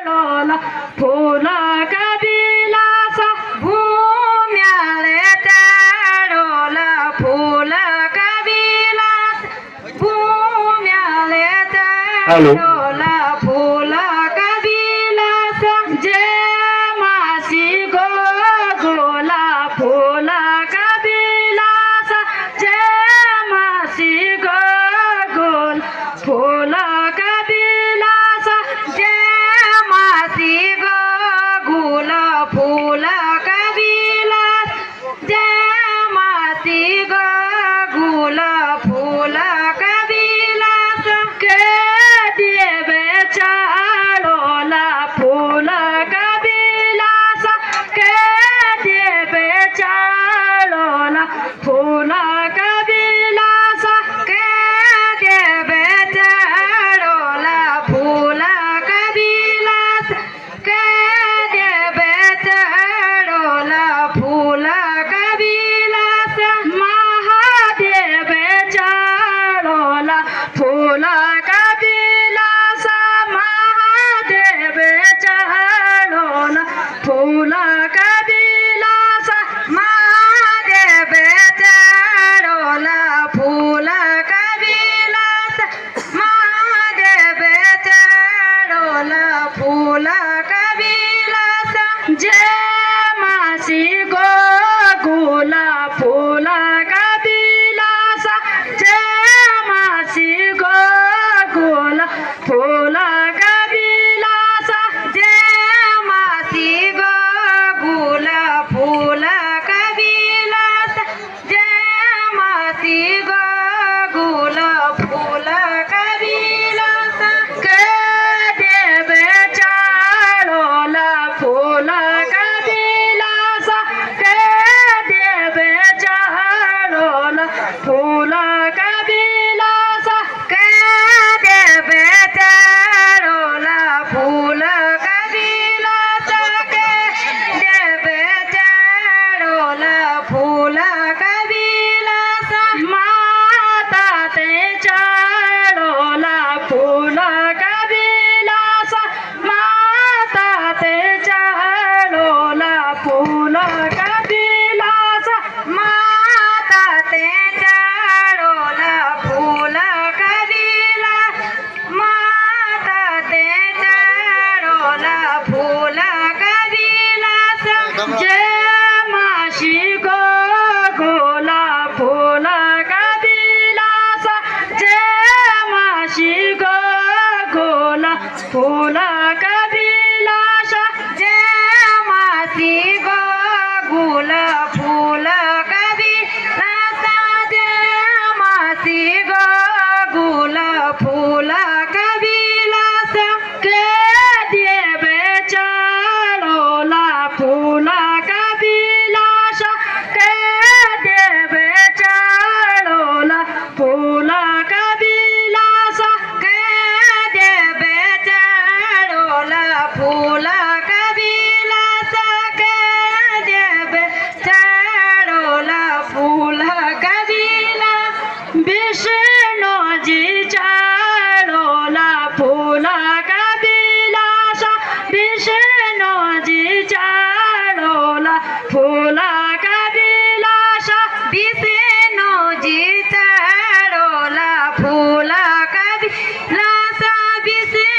चढवला फुल कबिलासा भूम्याळे चढवला फुल कबिलास भूम्याळे चढवला फुल कबिलास जे मासी गोला फुल कबिलास जे मासी गोल फुल कबिलास जे मासी गोल फुल कबिलास जे मासी गोल फुल कबिलास के देवे चढवला फुल कबिलास के देवे चढवला फुल कबिलास के देवे चढवला फुल कबिलास के देवे चढवला फुल कबिलास महादेव चढवला फुल कबिलास महादेव चढवला फुल कबिलास महादेव चढवला फुल कबिलास महादेव चढवला फुल कबिलास जे मासी गोला फुल कबिलास जे मासी गोला फुल कबिलास जे मासी गोला फुल कबिलास जे मासी गोला फुल कबिलास के देवे चढवला फुल कबिलास के देवे चढवला फुल कबिलास के देवे चढवला फुल कबिलास के देवे चढवला फुल कबिलास माता ते चढवला फुल कबिलास माता ते चढवला फुल कबिलास माता ते चढवला फुल कबिलास माता ते चढवला फुल